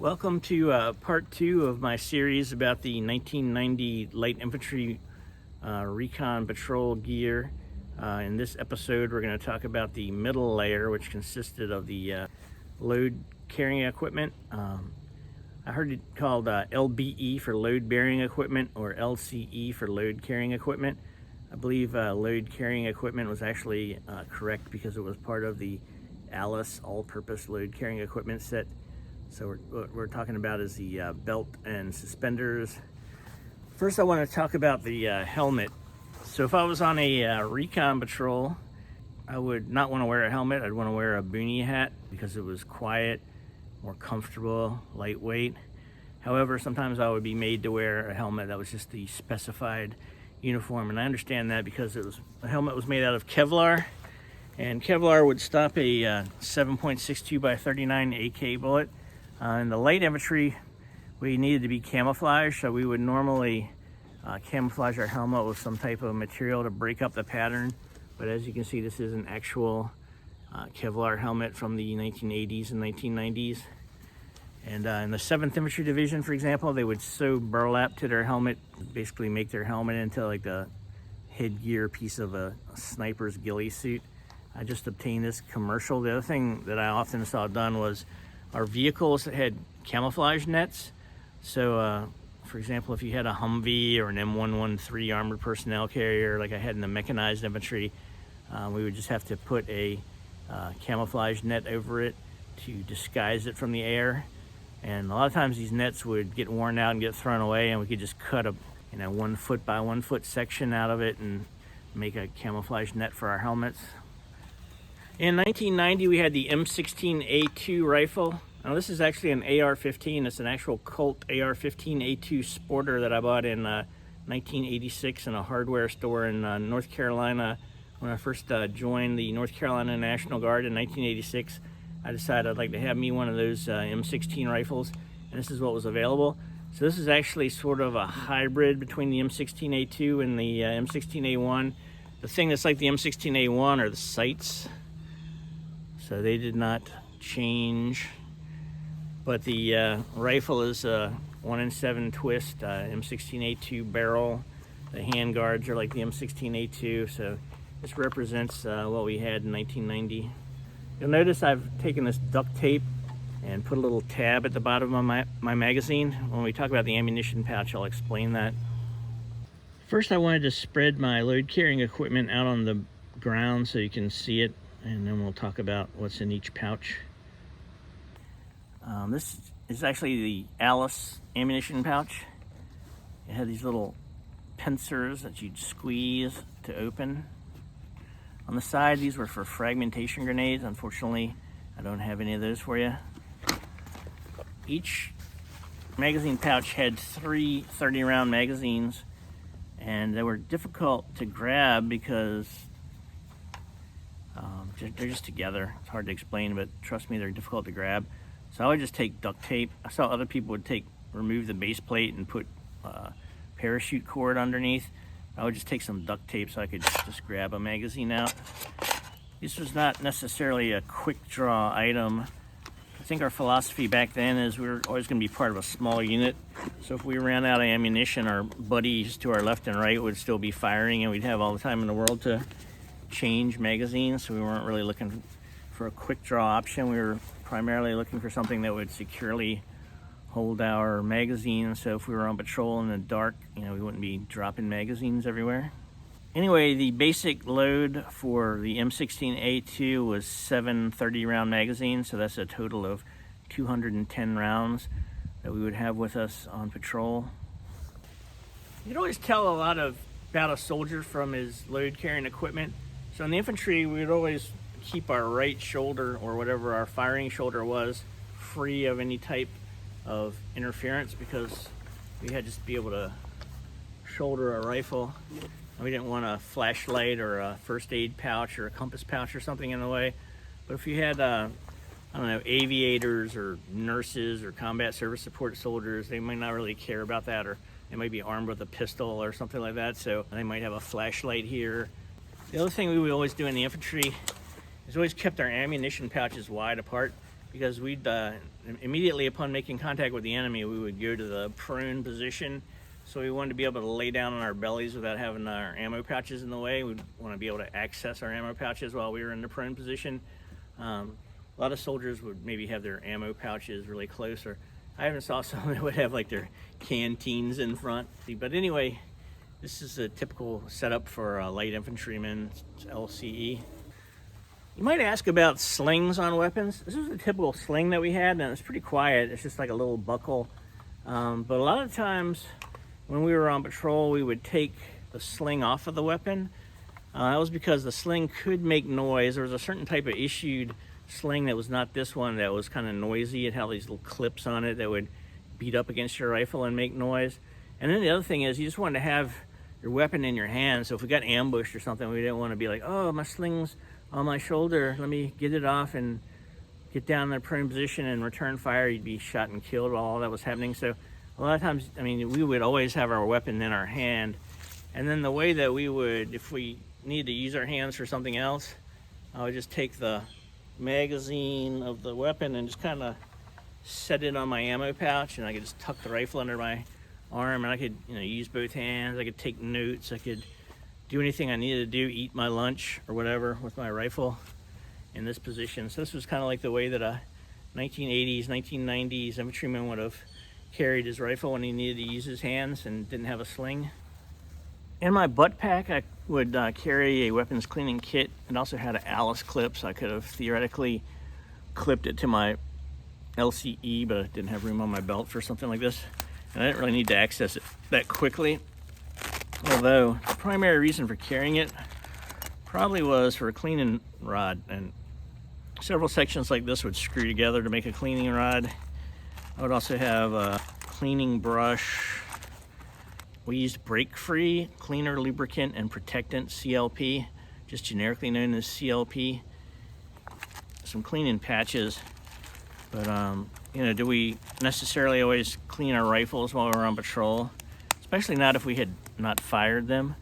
Welcome to part 2 of my series about the 1990 light infantry recon patrol gear. In this episode, we're going to talk about the middle layer, which consisted of the load carrying equipment. I heard it called LBE for load bearing equipment, or LCE for load carrying equipment. I believe load carrying equipment was actually correct because it was part of the Alice all-purpose load carrying equipment set. So what we're talking about is the belt and suspenders. First, I want to talk about the helmet. So if I was on a recon patrol, I would not want to wear a helmet. I'd want to wear a boonie hat because it was quiet, more comfortable, lightweight. However, sometimes I would be made to wear a helmet that was just the specified uniform, and I understand that because the helmet was made out of Kevlar, and Kevlar would stop a 7.62 by 39 AK bullet. In the light infantry, we needed to be camouflaged, so we would normally camouflage our helmet with some type of material to break up the pattern. But as you can see, this is an actual Kevlar helmet from the 1980s and 1990s. And in the 7th Infantry Division, for example, they would sew burlap to their helmet, basically make their helmet into like the headgear piece of a sniper's ghillie suit. I just obtained this commercial. The other thing that I often saw done was our vehicles that had camouflage nets. So, for example, if you had a Humvee or an M113 armored personnel carrier, like I had in the mechanized infantry, we would just have to put a camouflage net over it to disguise it from the air. And a lot of times these nets would get worn out and get thrown away, and we could just cut a 1 foot by 1 foot section out of it and make a camouflage net for our helmets. In 1990, we had the M16A2 rifle. Now, this is actually an AR-15. It's an actual Colt AR-15A2 sporter that I bought in 1986 in a hardware store in North Carolina. When I first joined the North Carolina National Guard in 1986, I decided I'd like to have me one of those M16 rifles, and this is what was available. So this is actually sort of a hybrid between the M16A2 and the M16A1. The thing that's like the M16A1 are the sights. So they did not change, but the rifle is a 1-in-7 twist M16A2 barrel. The hand guards are like the M16A2, so this represents what we had in 1990. You'll notice I've taken this duct tape and put a little tab at the bottom of my magazine. When we talk about the ammunition pouch, I'll explain that. First, I wanted to spread my load carrying equipment out on the ground so you can see it, and then we'll talk about what's in each pouch. This is actually the Alice ammunition pouch. It had these little pincers that you'd squeeze to open. On the side, these were for fragmentation grenades. Unfortunately, I don't have any of those for you. Each magazine pouch had 3 30-round magazines, and they were difficult to grab because they're just together. It's hard to explain, but trust me, they're difficult to grab. So I would just take duct tape. I saw other people would remove the base plate and put parachute cord underneath. I would just take some duct tape so I could just grab a magazine out. This was not necessarily a quick draw item. I think our philosophy back then is we were always going to be part of a small unit. So if we ran out of ammunition, our buddies to our left and right would still be firing, and we'd have all the time in the world to change magazines. So we weren't really looking for a quick draw option. We were primarily looking for something that would securely hold our magazines, so if we were on patrol in the dark, we wouldn't be dropping magazines everywhere. Anyway, the basic load for the M16A2 was 7 30-round magazines, so that's a total of 210 rounds that we would have with us on patrol. You can always tell a lot about a soldier from his load carrying equipment. So in the infantry, we would always keep our right shoulder, or whatever our firing shoulder was, free of any type of interference, because we had to just be able to shoulder a rifle. We didn't want a flashlight or a first aid pouch or a compass pouch or something in the way. But if you had, aviators or nurses or combat service support soldiers, they might not really care about that, or they might be armed with a pistol or something like that, so they might have a flashlight here. The other thing we would always do in the infantry is always kept our ammunition pouches wide apart, because we'd immediately upon making contact with the enemy, we would go to the prone position. So we wanted to be able to lay down on our bellies without having our ammo pouches in the way. We'd want to be able to access our ammo pouches while we were in the prone position. A lot of soldiers would maybe have their ammo pouches really close, or I even saw some that would have like their canteens in front. But anyway, this is a typical setup for a light infantryman. It's LCE. You might ask about slings on weapons. This is a typical sling that we had, and it's pretty quiet. It's just like a little buckle. But a lot of times when we were on patrol, we would take the sling off of the weapon. That was because the sling could make noise. There was a certain type of issued sling that was not this one that was kind of noisy. It had these little clips on it that would beat up against your rifle and make noise. And then the other thing is you just wanted to have your weapon in your hand. So if we got ambushed or something, we didn't want to be like, oh, my sling's on my shoulder, let me get it off and get down in the prone position and return fire. You'd be shot and killed while all that was happening. So a lot of times, I mean, we would always have our weapon in our hand. And then the way that we would, if we needed to use our hands for something else, I would just take the magazine of the weapon and just kind of set it on my ammo pouch, and I could just tuck the rifle under my arm, and I could, use both hands. I could take notes. I could do anything I needed to do, eat my lunch or whatever with my rifle in this position. So this was kind of like the way that a 1980s, 1990s infantryman would have carried his rifle when he needed to use his hands and didn't have a sling. In my butt pack, I would carry a weapons cleaning kit. It also had an Alice clip, so I could have theoretically clipped it to my LCE, but I didn't have room on my belt for something like this. And I didn't really need to access it that quickly. Although the primary reason for carrying it probably was for a cleaning rod, and several sections like this would screw together to make a cleaning rod. I would also have a cleaning brush. We used break-free cleaner, lubricant, and protectant, CLP, just generically known as CLP. Some cleaning patches, but do we necessarily always clean our rifles while we're on patrol? Especially not if we had not fired them.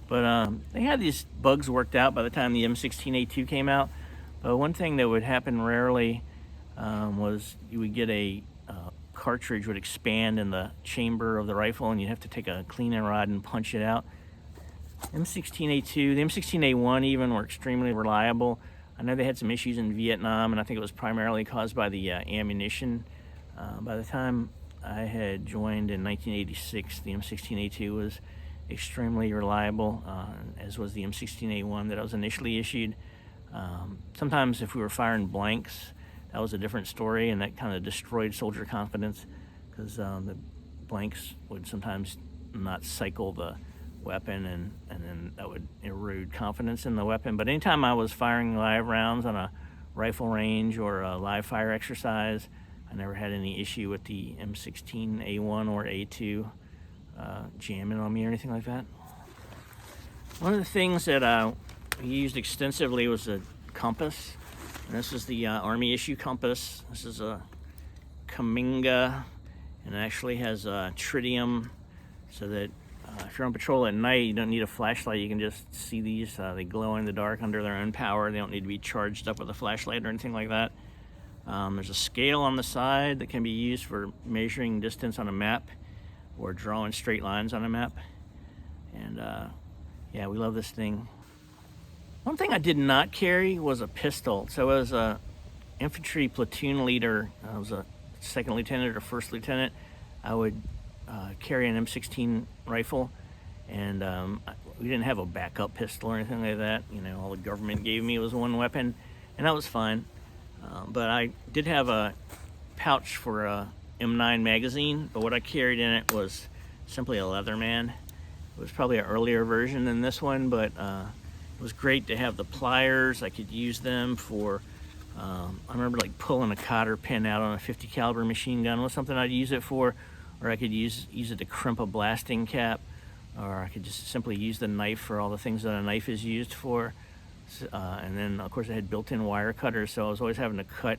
But they had these bugs worked out by the time the M16A2 came out. But one thing that would happen rarely was you would get a cartridge would expand in the chamber of the rifle, and you'd have to take a cleaning rod and punch it out. M16A2, the M16A1 even were extremely reliable. I know they had some issues in Vietnam, and I think it was primarily caused by the ammunition. By the time I had joined in 1986, the M16A2 was extremely reliable, as was the M16A1 that I was initially issued. Sometimes if we were firing blanks, that was a different story, and that kind of destroyed soldier confidence, because the blanks would sometimes not cycle the weapon, and then that would erode confidence in the weapon. But anytime I was firing live rounds on a rifle range or a live fire exercise, I never had any issue with the M16A1 or A2 jamming on me or anything like that. One of the things that we used extensively was a compass. And this is the Army issue compass. This is a Kaminga, and it actually has tritium, so that if you're on patrol at night, you don't need a flashlight. You can just see these. They glow in the dark under their own power. They don't need to be charged up with a flashlight or anything like that. There's a scale on the side that can be used for measuring distance on a map or drawing straight lines on a map. And yeah, we love this thing. One thing I did not carry was a pistol. So as a infantry platoon leader, I was a second lieutenant or first lieutenant, I would carry an M16 rifle, and we didn't have a backup pistol or anything like that. All the government gave me was one weapon, and that was fine. But I did have a pouch for a M9 magazine, but what I carried in it was simply a Leatherman. It was probably an earlier version than this one, but it was great to have the pliers. I could use them for, I remember like pulling a cotter pin out on a 50 caliber machine gun was something I'd use it for, or I could use it to crimp a blasting cap, or I could just simply use the knife for all the things that a knife is used for. And then of course I had built-in wire cutters, so I was always having to cut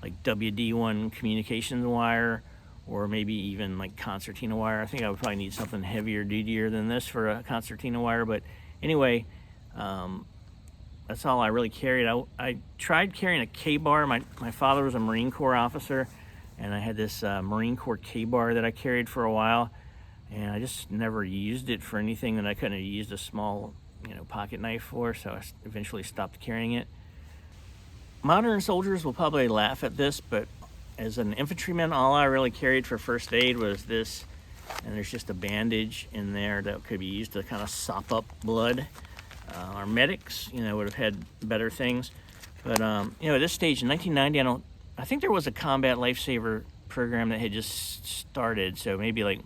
like WD1 communications wire, or maybe even like concertina wire. I think I would probably need something heavier dudier than this for a concertina wire, but anyway, that's all I really carried. I tried carrying a K-bar. My father was a Marine Corps officer, and I had this Marine Corps K-bar that I carried for a while, and I just never used it for anything that I couldn't have used a small, pocket knife for, so I eventually stopped carrying it. Modern soldiers will probably laugh at this, but as an infantryman, all I really carried for first aid was this, and there's just a bandage in there that could be used to kind of sop up blood. Our medics, would have had better things, but at this stage in 1990, I think there was a combat lifesaver program that had just started, so maybe like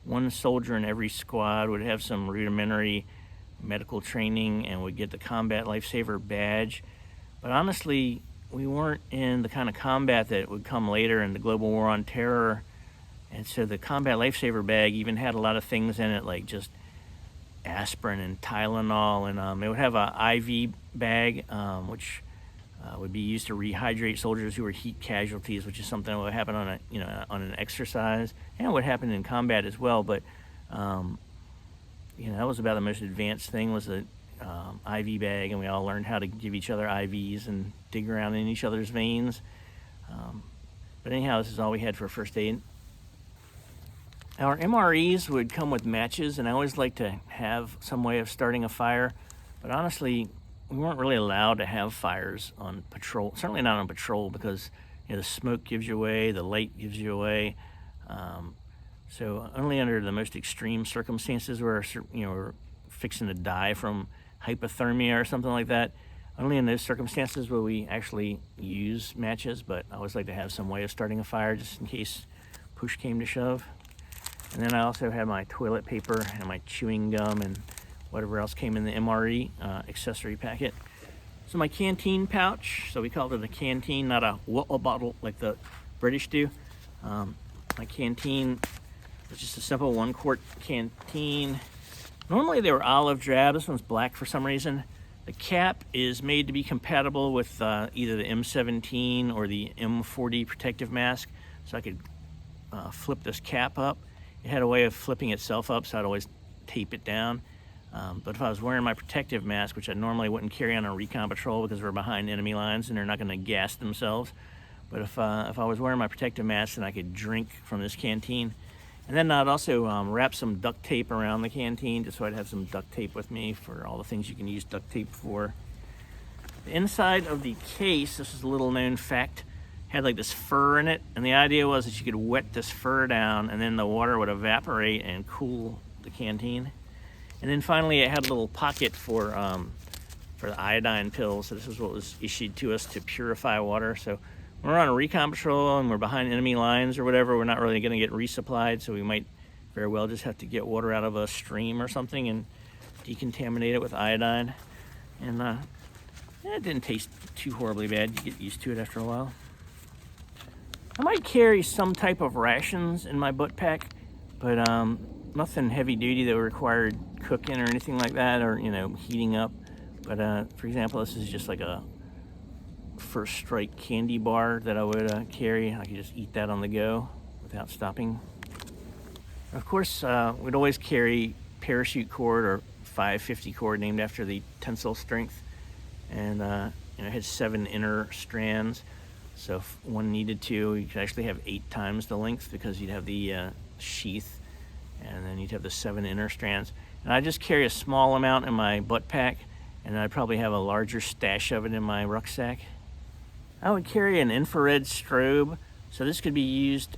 one soldier in every squad would have some rudimentary medical training and would get the combat lifesaver badge. But honestly, we weren't in the kind of combat that would come later in the global war on terror. And so the combat lifesaver bag even had a lot of things in it, like just aspirin and Tylenol. And it would have an IV bag, which would be used to rehydrate soldiers who were heat casualties, which is something that would happen on an exercise, and it would happen in combat as well. But that was about the most advanced thing, was the IV bag, and we all learned how to give each other IVs and dig around in each other's veins. But anyhow, this is all we had for first aid. Our MREs would come with matches, and I always like to have some way of starting a fire, but honestly, we weren't really allowed to have fires on patrol, certainly not on patrol, because the smoke gives you away, the light gives you away. So only under the most extreme circumstances where we're fixing to die from hypothermia or something like that, only in those circumstances will we actually use matches. But I always like to have some way of starting a fire just in case push came to shove. And then I also had my toilet paper and my chewing gum and whatever else came in the MRE accessory packet. So my canteen pouch, so we called it a canteen, not a water bottle like the British do. My canteen was just a simple 1 quart canteen. Normally they were olive drab. This one's black for some reason. The cap is made to be compatible with either the M17 or the M40 protective mask, so I could flip this cap up. It had a way of flipping itself up, so I'd always tape it down. But if I was wearing my protective mask, which I normally wouldn't carry on a recon patrol because we're behind enemy lines and they're not going to gas themselves, but if I was wearing my protective mask, then I could drink from this canteen. And then I'd also wrap some duct tape around the canteen, just so I'd have some duct tape with me for all the things you can use duct tape for. The inside of the case, this is a little known fact, had like this fur in it, and the idea was that you could wet this fur down and then the water would evaporate and cool the canteen. And then finally it had a little pocket for the iodine pills. So this is what was issued to us to purify water. So when we're on a recon patrol and we're behind enemy lines or whatever, we're not really going to get resupplied, so we might very well just have to get water out of a stream or something and decontaminate it with iodine. And it didn't taste too horribly bad. You get used to it after a while. I might carry some type of rations in my butt pack, but nothing heavy duty that required cooking or anything like that, or heating up. But for example, this is just like a First Strike candy bar that I would carry. I could just eat that on the go without stopping. Of course, we'd always carry parachute cord or 550 cord named after the tensile strength, and it had 7 inner strands. So if one needed to, you could actually have 8 times the length because you'd have the sheath, and then you'd have the 7 inner strands. And I just carry a small amount in my butt pack, and I'd probably have a larger stash of it in my rucksack. I would carry an infrared strobe, so this could be used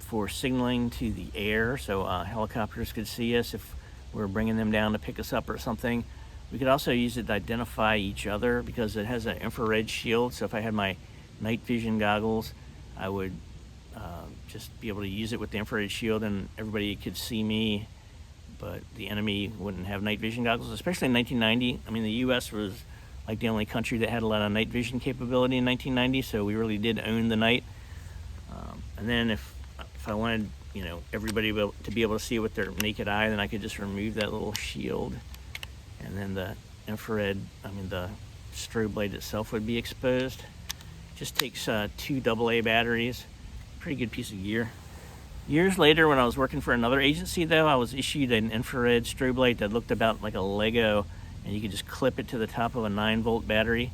for signaling to the air, so helicopters could see us if we're bringing them down to pick us up or something. We could also use it to identify each other because it has an infrared shield, so if I had my night vision goggles, I would just be able to use it with the infrared shield and everybody could see me, but the enemy wouldn't have night vision goggles, especially in 1990. I mean, the U.S. was like the only country that had a lot of night vision capability in 1990, so we really did own the night. And then if I wanted, everybody to be able to see it with their naked eye, then I could just remove that little shield, and then the the strobe light itself would be exposed. Just takes 2 AA batteries. Pretty good piece of gear. Years later, when I was working for another agency, though, I was issued an infrared strobe light that looked about like a Lego, and you could just clip it to the top of a 9-volt battery,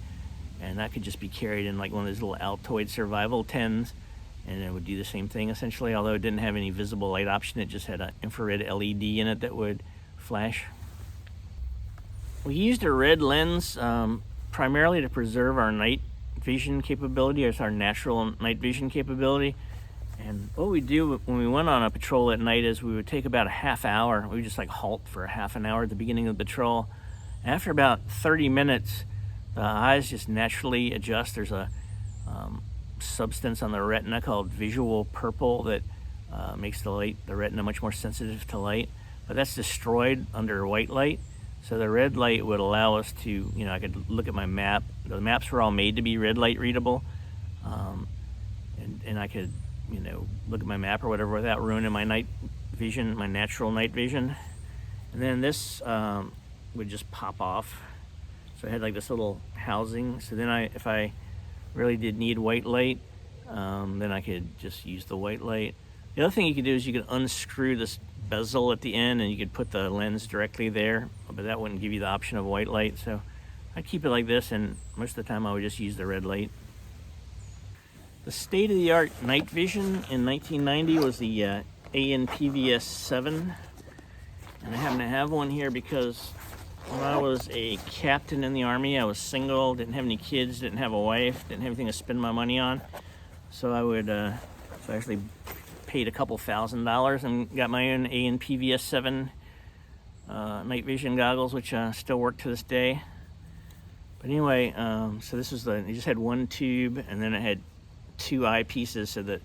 and that could just be carried in like one of those little Altoid survival tins. and it would do the same thing essentially, although it didn't have any visible light option. It just had an infrared LED in it that would flash. We used a red lens primarily to preserve our night vision capability, or our natural night vision capability. And what we do when we went on a patrol at night is we would take about a half hour. We would just like halt for a half an hour at the beginning of the patrol. After about 30 minutes, the eyes just naturally adjust. There's a substance on the retina called visual purple that makes the retina much more sensitive to light. But that's destroyed under white light. So the red light would allow us to, I could look at my map. The maps were all made to be red light readable. And I could, look at my map or whatever without ruining my night vision, my natural night vision. And then this would just pop off. So I had like this little housing. So then if I really did need white light, then I could just use the white light. The other thing you could do is you could unscrew this bezel at the end and you could put the lens directly there, but that wouldn't give you the option of white light. So I'd keep it like this, and most of the time I would just use the red light. The state-of-the-art night vision in 1990 was the ANPVS 7, and I happen to have one here because when I was a captain in the Army, I was single, didn't have any kids, didn't have a wife, didn't have anything to spend my money on. So I would, so I actually paid a couple $1,000s and got my own ANPVS 7 night vision goggles, which still work to this day. But anyway, so this was it just had one tube, and then it had two eyepieces, so that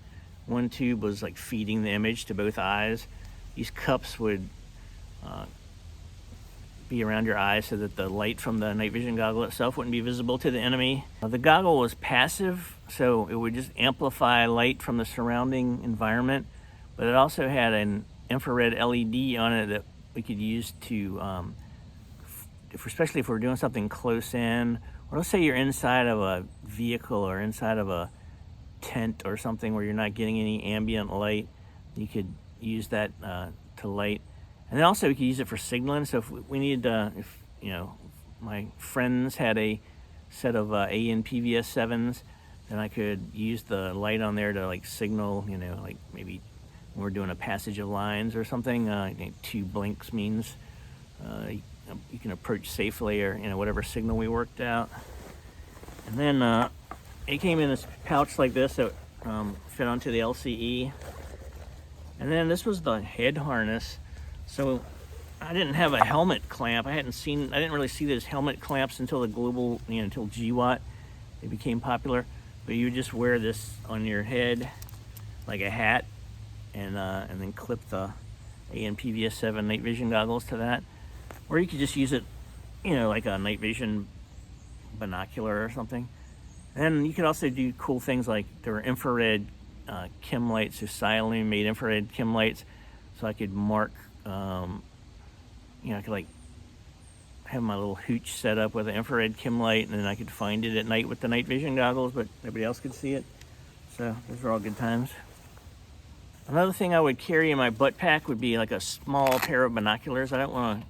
one tube was like feeding the image to both eyes. These cups would be around your eyes so that the light from the night vision goggle itself wouldn't be visible to the enemy. The goggle was passive, so it would just amplify light from the surrounding environment, but it also had an infrared LED on it that we could use to, especially if we're doing something close in, or let's say you're inside of a vehicle or inside of a tent or something where you're not getting any ambient light, you could use that to light. And then also we could use it for signaling. So if we needed, if my friends had a set of ANPVS 7s, then I could use the light on there to like signal, like maybe when we're doing a passage of lines or something. I think 2 blinks means you can approach safely, or whatever signal we worked out. And then it came in this pouch like this that fit onto the LCE. And then this was the head harness. So I didn't have a helmet clamp. I didn't really see those helmet clamps until the global, until GWAT, they became popular. But you would just wear this on your head like a hat, and then clip the ANPVS 7 night vision goggles to that. Or you could just use it, like a night vision binocular or something. And you could also do cool things like there were infrared chem lights, so silently made infrared chem lights, so I could mark, I could like have my little hooch set up with an infrared chem light, and then I could find it at night with the night vision goggles, but nobody else could see it. So those were all good times. Another thing I would carry in my butt pack would be like a small pair of binoculars. I don't want to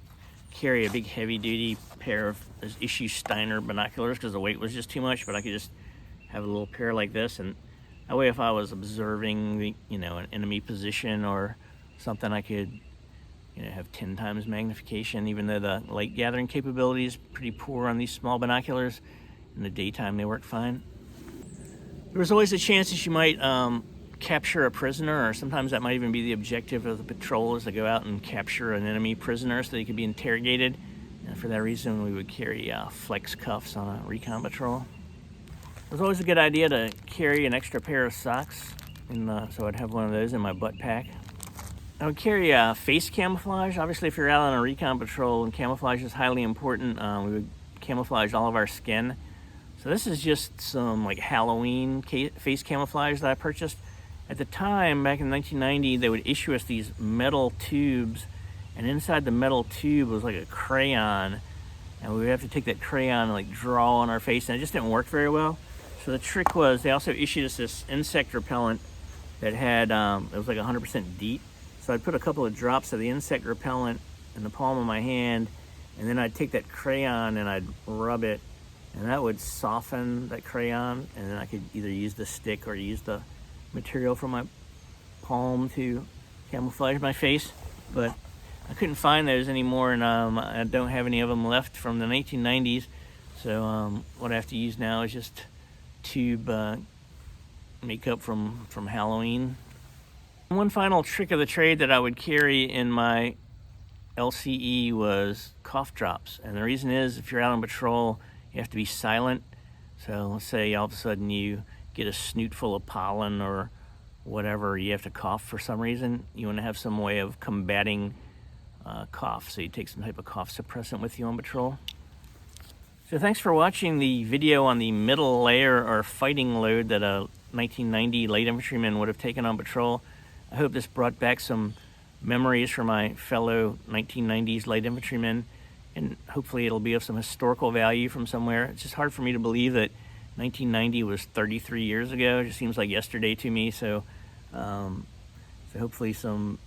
carry a big heavy-duty pair of issue Steiner binoculars because the weight was just too much, but I could just have a little pair like this, and that way if I was observing an enemy position or something, I could have 10 times magnification, even though the light gathering capability is pretty poor on these small binoculars. In the daytime they work fine. There was always a chance that you might capture a prisoner, or sometimes that might even be the objective of the patrol, is to go out and capture an enemy prisoner so they could be interrogated. And for that reason, we would carry flex cuffs on a recon patrol. It was always a good idea to carry an extra pair of socks, so I'd have one of those in my butt pack. I would carry face camouflage. Obviously, if you're out on a recon patrol, and camouflage is highly important, we would camouflage all of our skin. So this is just some like Halloween face camouflage that I purchased. At the time, back in 1990, they would issue us these metal tubes, and inside the metal tube was like a crayon, and we would have to take that crayon and like draw on our face, and it just didn't work very well. So the trick was they also issued us this insect repellent that had, it was like 100% DEET. So I'd put a couple of drops of the insect repellent in the palm of my hand, and then I'd take that crayon and I'd rub it, and that would soften that crayon, and then I could either use the stick or use the material from my palm to camouflage my face, but I couldn't find those anymore, and I don't have any of them left from the 1990s. So what I have to use now is just tube makeup from Halloween. One final trick of the trade that I would carry in my LCE was cough drops, and the reason is if you're out on patrol you have to be silent. So let's say all of a sudden you get a snoot full of pollen or whatever, you have to cough for some reason. You want to have some way of combating cough, so you take some type of cough suppressant with you on patrol. So thanks for watching the video on the middle layer or fighting load that a 1990 light infantryman would have taken on patrol. I hope this brought back some memories for my fellow 1990s light infantrymen, and hopefully it'll be of some historical value from somewhere. It's just hard for me to believe that 1990 was 33 years ago. It just seems like yesterday to me. So hopefully some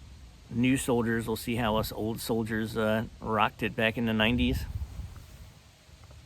new soldiers will see how us old soldiers rocked it back in the 90s.